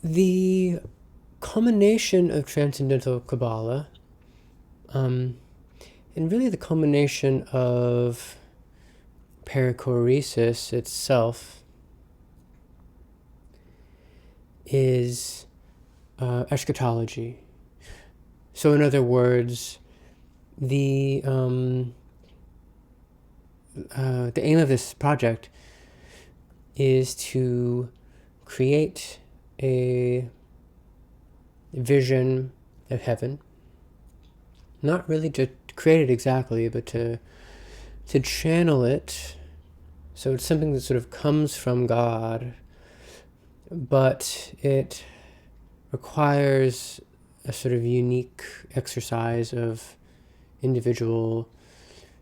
The culmination of Transcendental Qabala, and really the culmination of perichoresis itself, is eschatology. So in other words, the aim of this project is to create a vision of heaven. Not really to create it exactly, but to channel it. So it's something that sort of comes from God, but it requires a sort of unique exercise of individual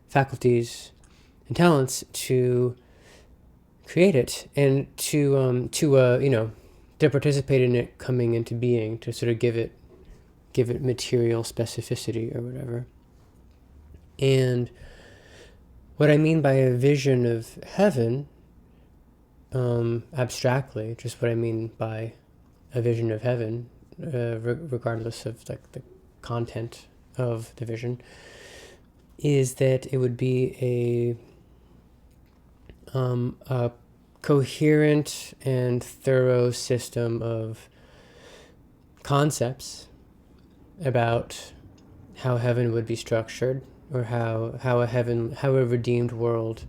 faculties and talents to create it, and to participate in it coming into being, to sort of give it material specificity or whatever. And what I mean by a vision of heaven, abstractly, just what I mean by a vision of heaven, regardless of like the content of the vision, is that it would be a coherent and thorough system of concepts about how heaven would be structured, or how a redeemed world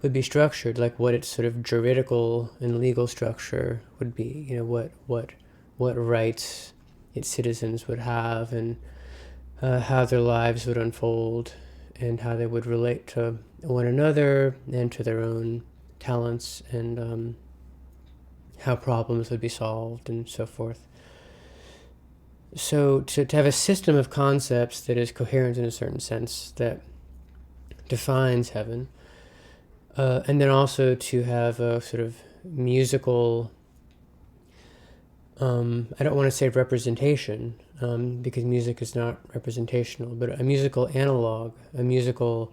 would be structured, like what its sort of juridical and legal structure would be, what rights its citizens would have, and how their lives would unfold, and how they would relate to one another and to their own talents, and how problems would be solved, and so forth. So to have a system of concepts that is coherent in a certain sense, that defines heaven, and then also to have a sort of musical, I don't want to say representation, because music is not representational, but a musical analog, a musical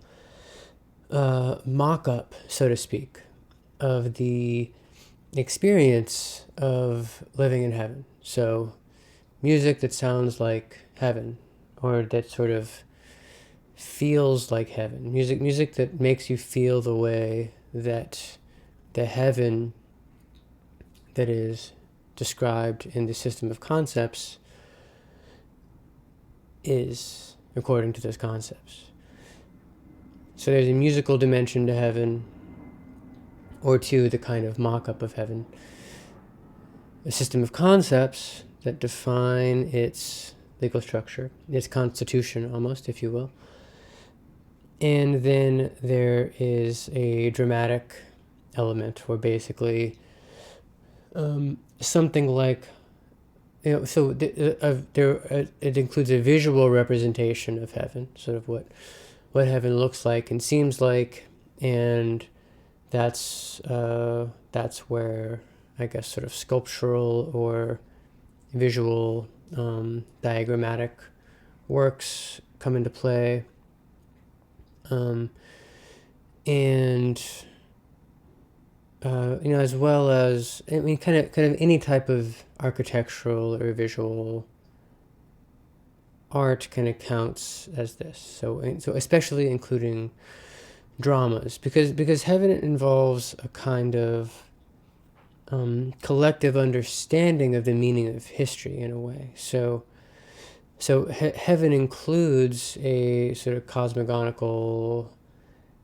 mock-up, so to speak, of the experience of living in heaven. So music that sounds like heaven, or that sort of feels like heaven. Music that makes you feel the way that the heaven that is described in the system of concepts is, according to those concepts. So there's a musical dimension to heaven, or to the kind of mock-up of heaven. A system of concepts that define its legal structure, its constitution almost, if you will. And then there is a dramatic element, where basically something like, so it includes a visual representation of heaven, sort of what heaven looks like and seems like, and that's where, I guess, sort of sculptural or visual diagrammatic works come into play, and as well as, I mean, kind of any type of architectural or visual art kind of counts as this. So especially including dramas, because heaven involves a kind of collective understanding of the meaning of history in a way. So heaven includes a sort of cosmogonical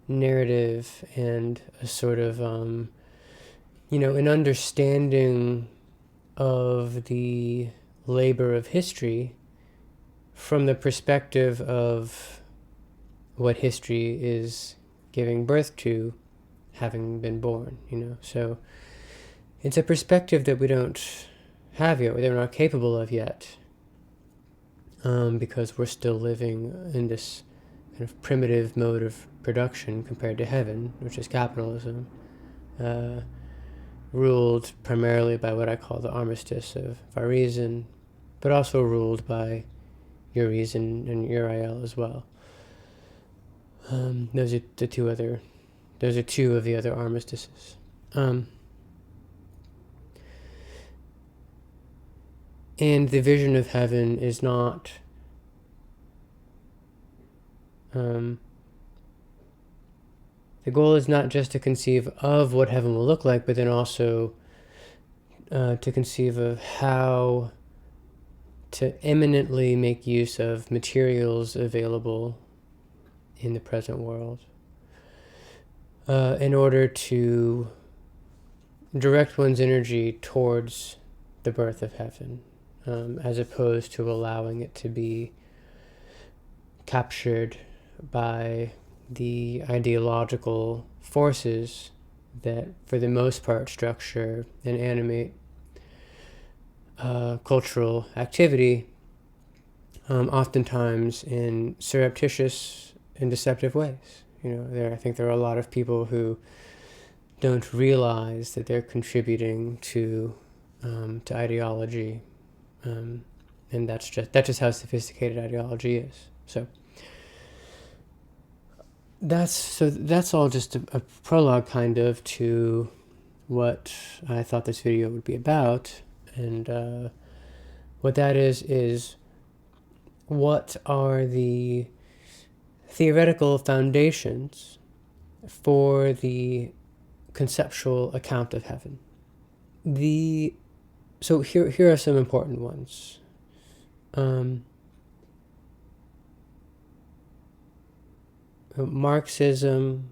narrative, and a sort of an understanding of the labor of history from the perspective of what history is giving birth to, having been born, So it's a perspective that we don't have yet, that we're not capable of yet, because we're still living in this kind of primitive mode of production compared to heaven, which is capitalism, ruled primarily by what I call the ARMISTICE of VARIZEN, but also ruled by URIZEN and URIL as well. Those are two of the other armistices. And the vision of heaven is not the goal is not just to conceive of what heaven will look like, but then also to conceive of how to eminently make use of materials available in the present world in order to direct one's energy towards the birth of heaven, as opposed to allowing it to be captured by the ideological forces that, for the most part, structure and animate cultural activity, oftentimes in surreptitious and deceptive ways. I think there are a lot of people who don't realize that they're contributing to ideology, and that's just how sophisticated ideology is. So that's all just a prologue, kind of, to what I thought this video would be about. And what that is what are the theoretical foundations for the conceptual account of heaven. So here are some important ones. Marxism,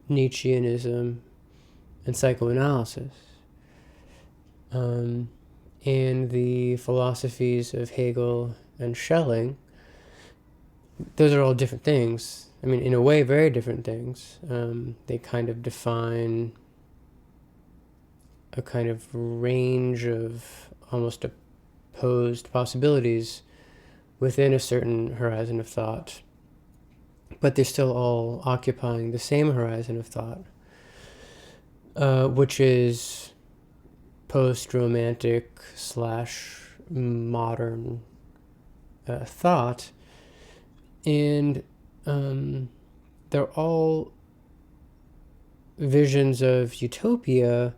Nietzscheanism, and psychoanalysis, and the philosophies of Hegel and Schelling. Those are all different things. I mean, in a way, very different things. They kind of define a kind of range of almost opposed possibilities within a certain horizon of thought, but they're still all occupying the same horizon of thought, which is post-romantic / modern thought. And they're all visions of utopia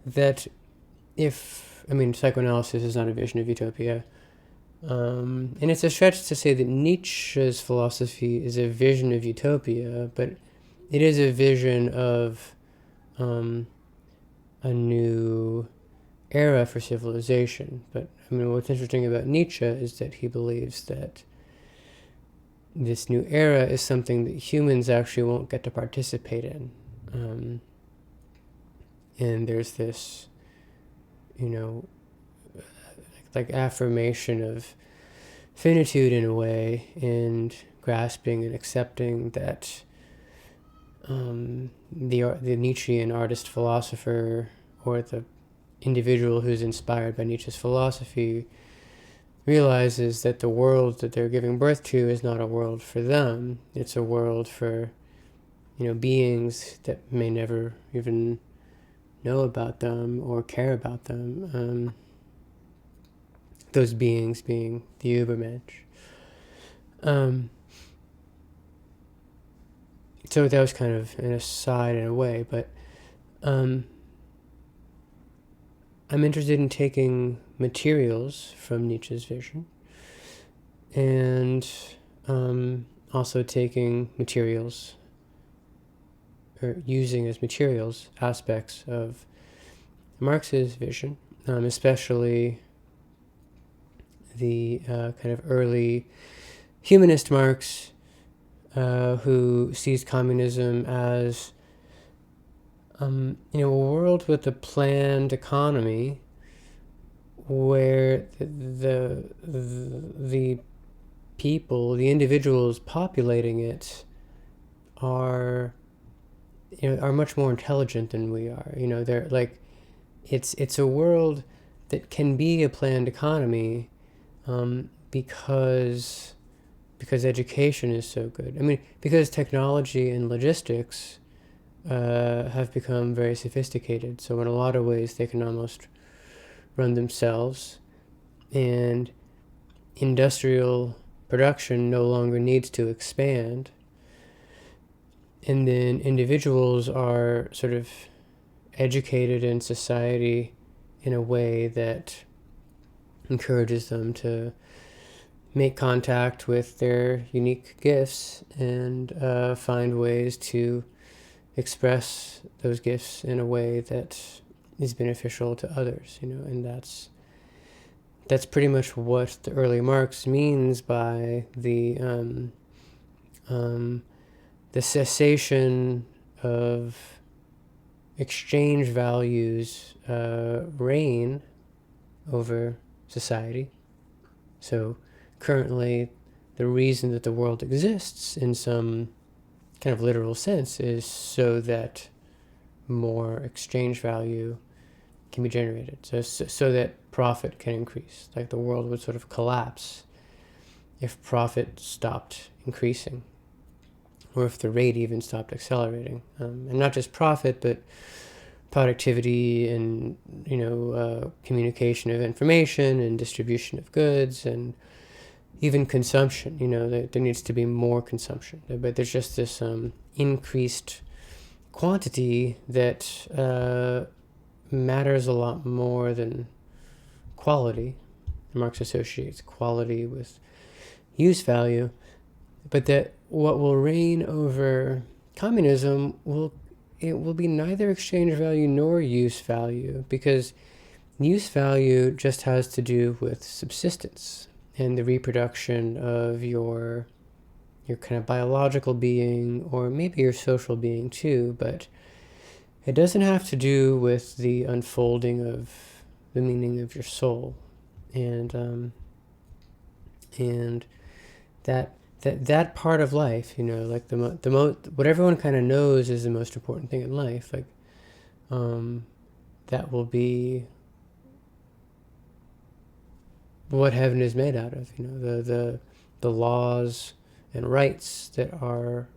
that, psychoanalysis is not a vision of utopia. And it's a stretch to say that Nietzsche's philosophy is a vision of utopia, but it is a vision of a new era for civilization. But what's interesting about Nietzsche is that he believes that this new era is something that humans actually won't get to participate in. And there's this, like affirmation of finitude in a way, and grasping and accepting that the Nietzschean artist philosopher, or the individual who's inspired by Nietzsche's philosophy, realizes that the world that they're giving birth to is not a world for them. It's a world for, beings that may never even know about them or care about them. Those beings being the Übermensch. So that was kind of an aside in a way, but I'm interested in taking materials from Nietzsche's vision, and also taking materials, or using as materials, aspects of Marx's vision, especially the kind of early humanist Marx, who sees communism as a world with a planned economy where the people, the individuals populating it, are much more intelligent than we are. They're like, it's a world that can be a planned economy, because education is so good. Because technology and logistics have become very sophisticated. So in a lot of ways, they can almost run themselves, and industrial production no longer needs to expand. And then individuals are sort of educated in society in a way that encourages them to make contact with their unique gifts and find ways to express those gifts in a way that is beneficial to others, and that's pretty much what the early Marx means by the cessation of exchange values reign over society. So currently, the reason that the world exists in some kind of literal sense is so that more exchange value can be generated, so that profit can increase. Like the world would sort of collapse if profit stopped increasing, or if the rate even stopped accelerating. And not just profit, but productivity and communication of information and distribution of goods, and even consumption. There needs to be more consumption, but there's just this increased quantity that matters a lot more than quality. Marx associates quality with use value, but that what will reign over communism will be neither exchange value nor use value, because use value just has to do with subsistence and the reproduction of your kind of biological being, or maybe your social being too, but it doesn't have to do with the unfolding of the meaning of your soul, and that part of life, like what everyone kind of knows is the most important thing in life, like that will be what heaven is made out of. The laws and rights that are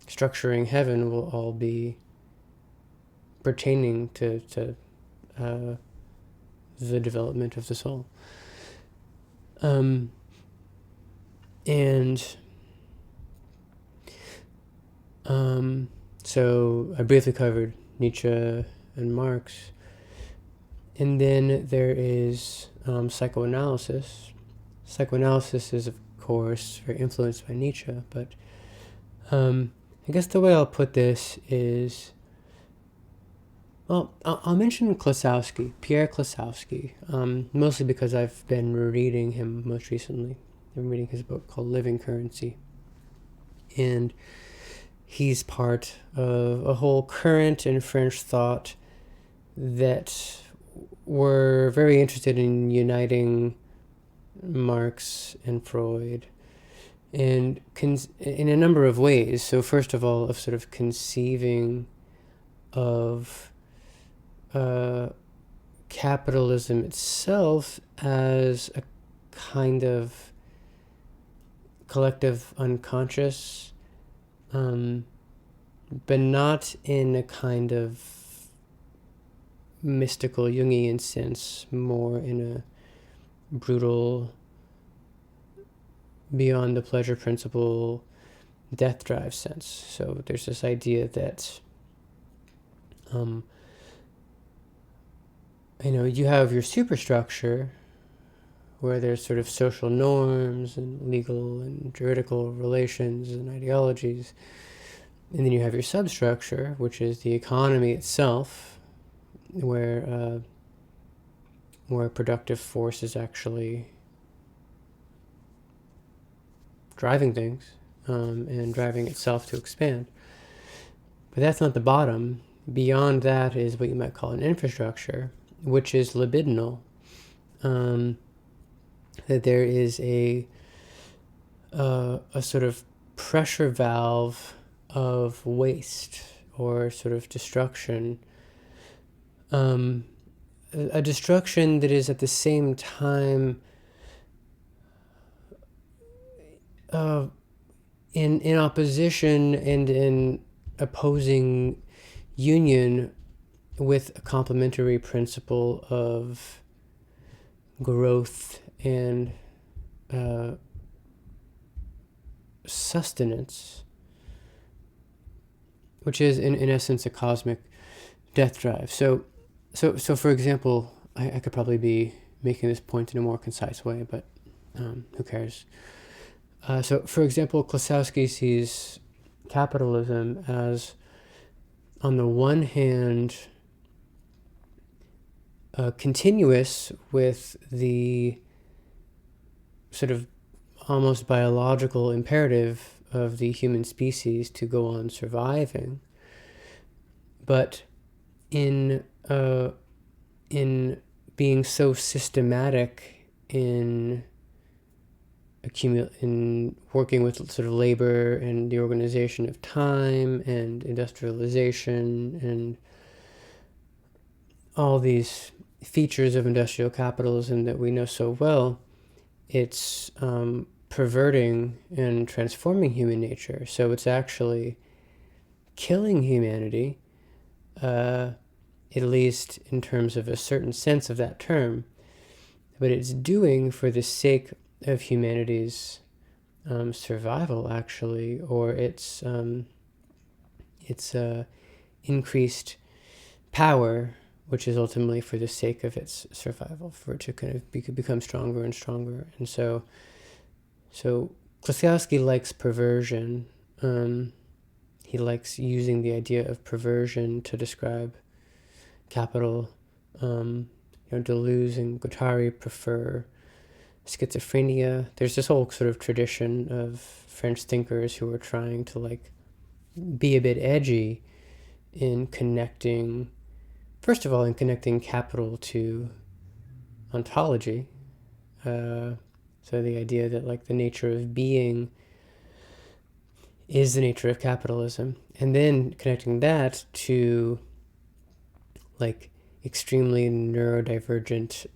structuring heaven will all be pertaining to the development of the soul. So I briefly covered Nietzsche and Marx. And then there is psychoanalysis. Psychoanalysis is, of course, very influenced by Nietzsche, but I guess the way I'll put this is, well, I'll mention Klosowski, Pierre Klosowski, mostly because I've been reading him most recently. I've been reading his book called Living Currency. And he's part of a whole current in French thought that were very interested in uniting Marx and Freud, and in a number of ways. So first of all, of sort of conceiving of capitalism itself as a kind of collective unconscious, but not in a kind of mystical Jungian sense, more in a brutal, beyond the pleasure principle, death drive sense. So there's this idea that you have your superstructure, where there's sort of social norms and legal and juridical relations and ideologies, and then you have your substructure, which is the economy itself, where productive force is actually driving things, and driving itself to expand. But that's not the bottom. Beyond that is what you might call an infrastructure, which is libidinal. That there is a sort of pressure valve of waste or sort of destruction, a destruction that is at the same time in opposition and in opposing union with a complementary principle of growth and sustenance, which is in essence a cosmic death drive. So for example, I could probably be making this point in a more concise way, but who cares? So, for example, Klosowski sees capitalism as, on the one hand, continuous with the sort of almost biological imperative of the human species to go on surviving, but in being so systematic in working with sort of labor and the organization of time and industrialization and all these features of industrial capitalism that we know so well, it's perverting and transforming human nature. So it's actually killing humanity, at least in terms of a certain sense of that term. But it's doing for the sake of humanity's survival, actually, or its increased power, which is ultimately for the sake of its survival, for it to kind of become stronger and stronger. And so Klosowski likes perversion. He likes using the idea of perversion to describe capital. Deleuze and Guattari prefer schizophrenia. There's this whole sort of tradition of French thinkers who are trying to be a bit edgy in connecting, first of all, in connecting capital to ontology. So the idea that the nature of being is the nature of capitalism, and then connecting that to extremely neurodivergent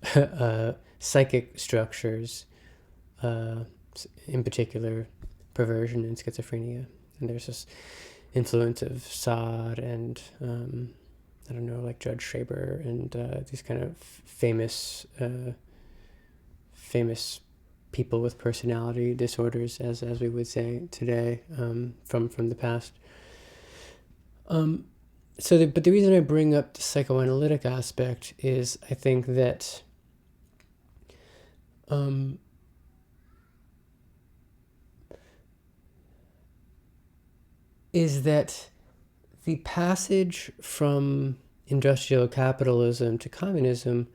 psychic structures, in particular perversion and schizophrenia. And there's this influence of Sade and Judge Schraber and these kind of famous people with personality disorders, as we would say today, from the past. But the reason I bring up the psychoanalytic aspect is I think that the passage from industrial capitalism to communism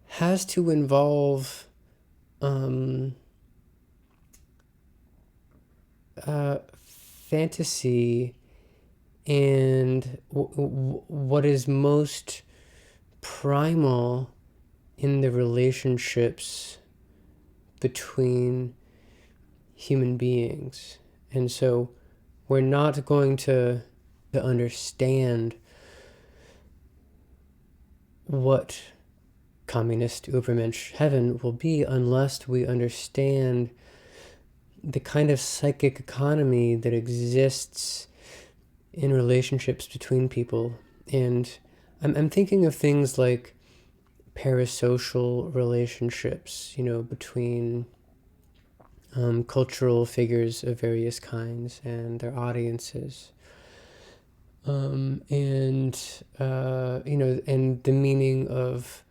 has to involve fantasy and what is most primal in the relationships between human beings. And so we're not going to understand what communist Übermensch heaven will be unless we understand the kind of psychic economy that exists in relationships between people. And I'm thinking of things like parasocial relationships, between cultural figures of various kinds and their audiences. And the meaning of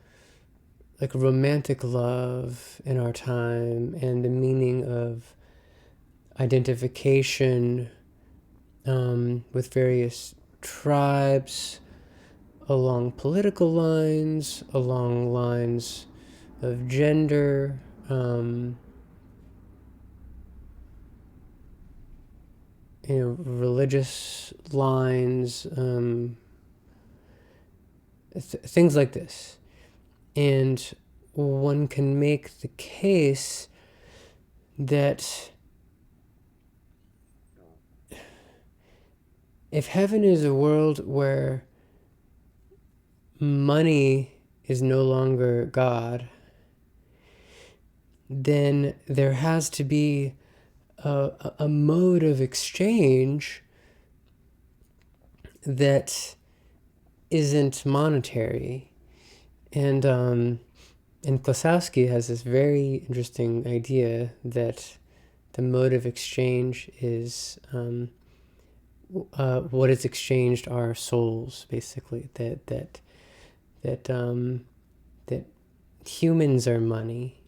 romantic love in our time, and the meaning of identification with various tribes along political lines, along lines of gender, religious lines, things like this. And one can make the case that if heaven is a world where money is no longer God, then there has to be a mode of exchange that isn't monetary. And Klosowski has this very interesting idea that the mode of exchange is what is exchanged are souls, basically. That humans are money.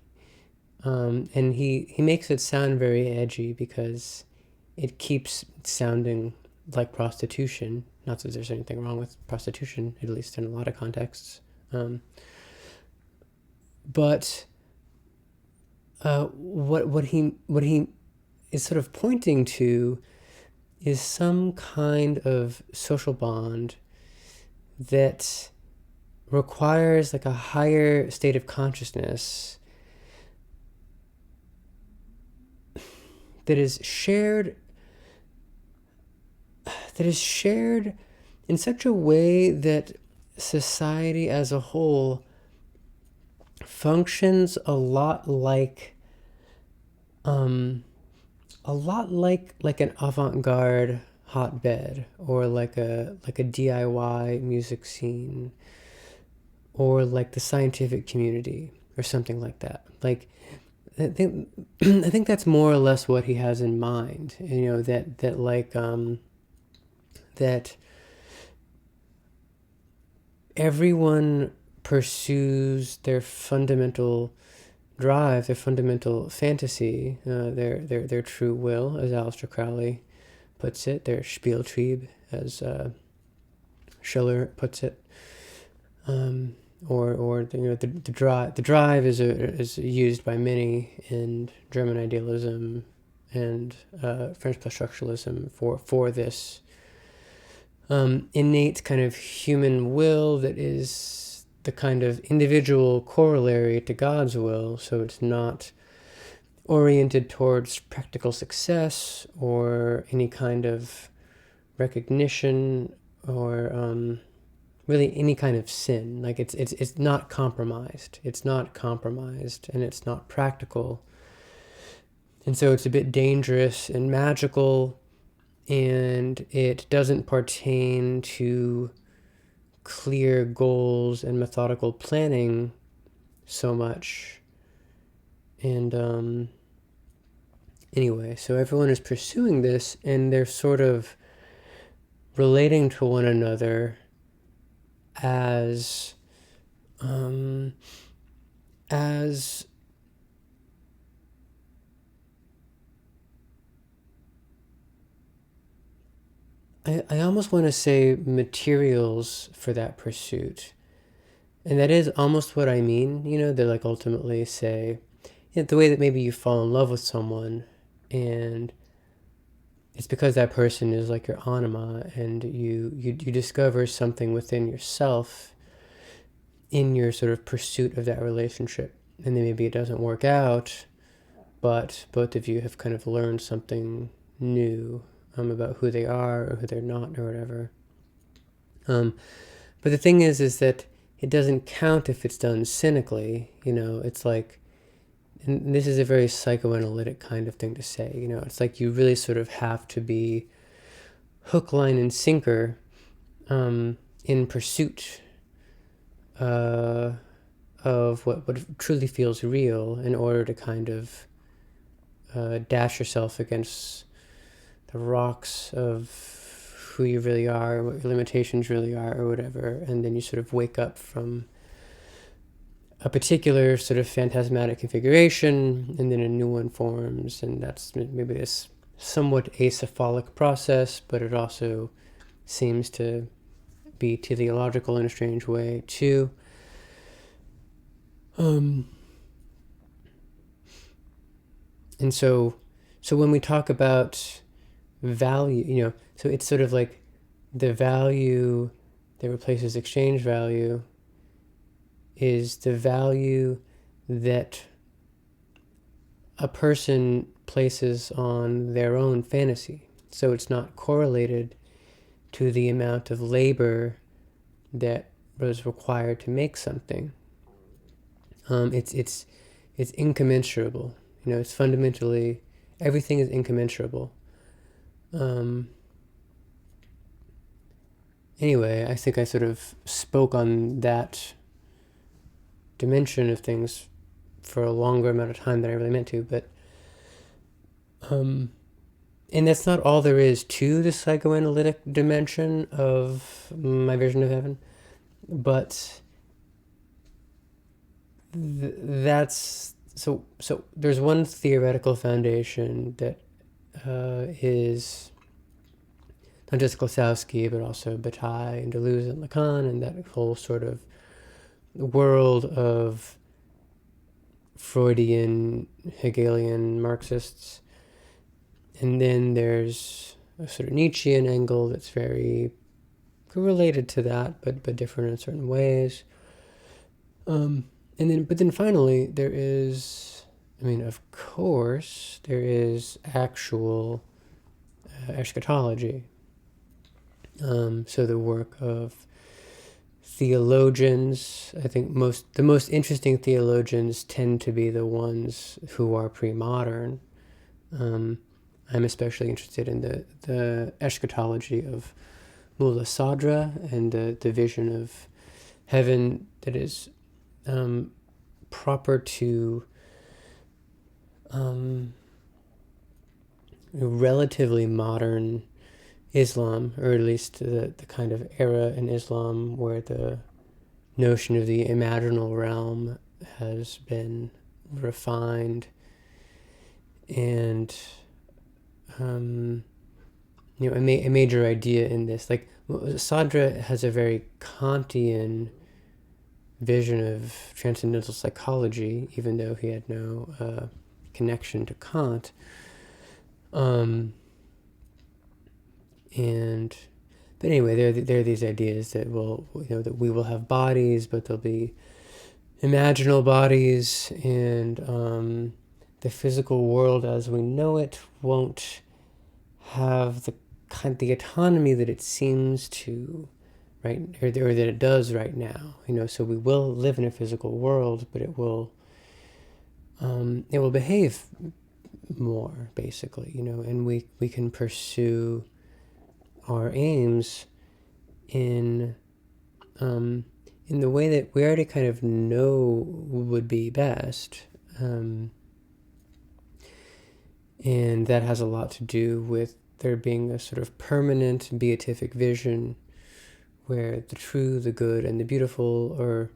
And he makes it sound very edgy because it keeps sounding like prostitution. Not that there's anything wrong with prostitution, at least in a lot of contexts. But what he is sort of pointing to is some kind of social bond that requires like a higher state of consciousness that is shared in such a way that society as a whole functions a lot like an avant-garde hotbed, or like a DIY music scene, or like the scientific community or something like that. Like I think that's more or less what he has in mind. You know, that everyone pursues their fundamental drive, their fundamental fantasy, their true will, as Aleister Crowley puts it, their Spieltrieb, as Schiller puts it, or the drive is used by many in German idealism and French post-structuralism for this innate kind of human will that is the kind of individual corollary to God's will. So it's not oriented towards practical success or any kind of recognition or really any kind of sin. Like it's not compromised. It's not compromised, and it's not practical. And so it's a bit dangerous and magical, and it doesn't pertain to clear goals and methodical planning so much. And anyway, so everyone is pursuing this, and they're sort of relating to one another as I almost want to say materials for that pursuit. And that is almost what I mean. You know, they like ultimately say, you know, the way that maybe you fall in love with someone, and it's because that person is like your anima, and you discover something within yourself in your sort of pursuit of that relationship. And then maybe it doesn't work out, but both of you have kind of learned something new about who they are or who they're not or whatever. But the thing is that it doesn't count if it's done cynically. You know, it's like, and this is a very psychoanalytic kind of thing to say, you know, it's like you really sort of have to be hook, line, and sinker in pursuit of what truly feels real, in order to kind of dash yourself against the rocks of who you really are, what your limitations really are, or whatever, and then you sort of wake up from a particular sort of phantasmatic configuration, and then a new one forms, and that's maybe this somewhat acephalic process, but it also seems to be teleological in a strange way too. And so when we talk about value, you know, so it's sort of like the value that replaces exchange value is the value that a person places on their own fantasy. So it's not correlated to the amount of labor that was required to make something. It's incommensurable. You know, it's fundamentally, everything is incommensurable. Anyway, I think I sort of spoke on that dimension of things for a longer amount of time than I really meant to, but and that's not all there is to the psychoanalytic dimension of my vision of heaven, but that's so. So there's one theoretical foundation that is not just Klosowski, but also Bataille and Deleuze and Lacan, and that whole sort of world of Freudian, Hegelian Marxists. And then there's a sort of Nietzschean angle that's very related to that, but different in certain ways. But then finally, there is, I mean, of course, there is actual eschatology. So the work of theologians, I think the most interesting theologians tend to be the ones who are pre-modern. I'm especially interested in the eschatology of Mullah Sadra and the vision of heaven that is proper to relatively modern Islam, or at least the kind of era in Islam where the notion of the imaginal realm has been refined and a major idea in this. Like, Sadra has a very Kantian vision of transcendental psychology, even though he had no connection to Kant. But anyway, there are these ideas that that we will have bodies, but they'll be imaginal bodies, and the physical world as we know it won't have the autonomy that it seems to, right, or that it does right now. So we will live in a physical world, but it will behave more, basically, and we can pursue our aims in the way that we already kind of know would be best. And that has a lot to do with there being a sort of permanent beatific vision where the true, the good, and the beautiful are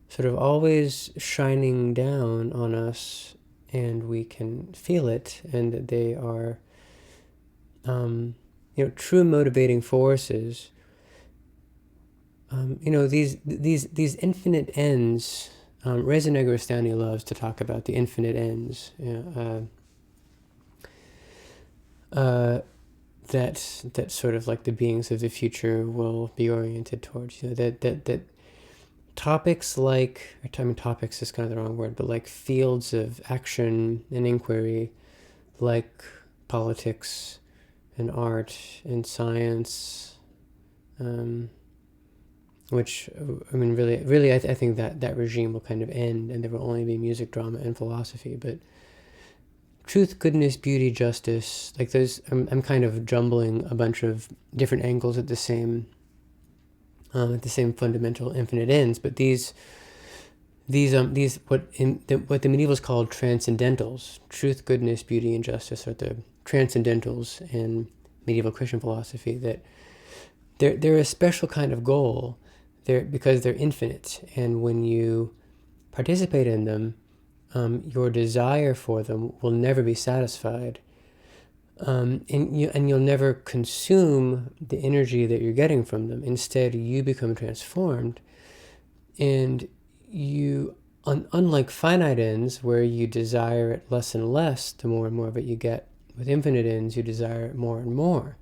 sort of always shining down on us, and we can feel it, and that they are true motivating forces. These infinite ends. Reza Negrestani loves to talk about the infinite ends. That sort of like the beings of the future will be oriented towards. That topics like, topics is kind of the wrong word, but like fields of action and inquiry, like politics and art and science, which, really, I think that regime will kind of end, and there will only be music, drama, and philosophy. But truth, goodness, beauty, justice, like those, I'm kind of jumbling a bunch of different angles at the same fundamental infinite ends. But these what the medievals called transcendentals, truth, goodness, beauty, and justice, are the transcendentals in medieval Christian philosophy. That they're a special kind of goal, because they're infinite, and when you participate in them, your desire for them will never be satisfied, and you'll never consume the energy that you're getting from them. Instead, you become transformed, and you, unlike finite ends where you desire it less and less the more and more of it you get, with infinite ends you desire it more and more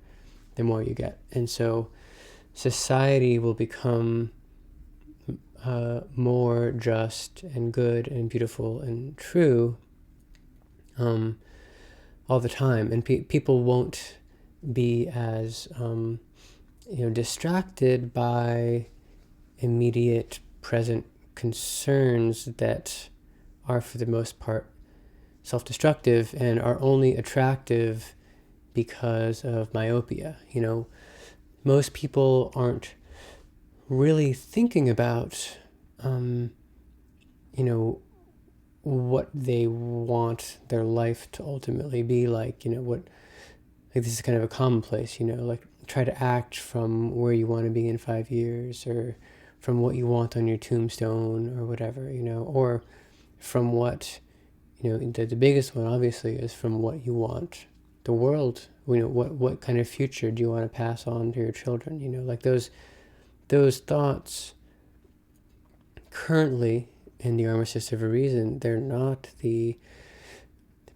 the more you get. And so society will become more just and good and beautiful and true all the time, and people won't be as distracted by immediate present concerns that are for the most part self-destructive and are only attractive because of myopia. Most people aren't really thinking about what they want their life to ultimately be like. This is kind of a commonplace, like try to act from where you want to be in 5 years, or from what you want on your tombstone or whatever, or from what, the biggest one obviously is from what you want the world, what kind of future do you want to pass on to your children, like those thoughts currently in the Armistice of Reason, they're not the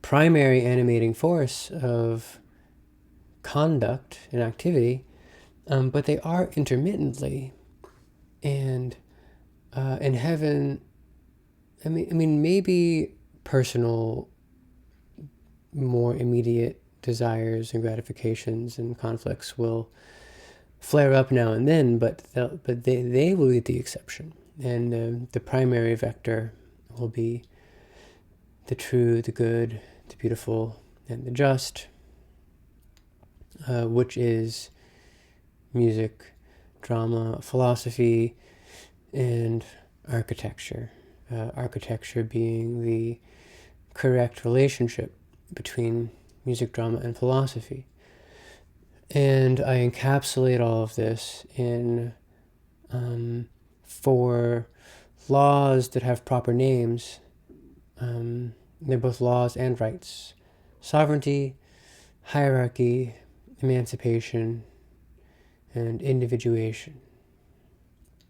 primary animating force of conduct and activity, but they are intermittently. And in heaven, I mean, maybe personal, more immediate desires and gratifications and conflicts will flare up now and then, but they will be the exception. And the primary vector will be the true, the good, the beautiful, and the just, which is music, drama, philosophy, and architecture. Architecture being the correct relationship between music, drama, and philosophy. And I encapsulate all of this in 4 laws that have proper names. They're both laws and rights: sovereignty, hierarchy, emancipation, and individuation.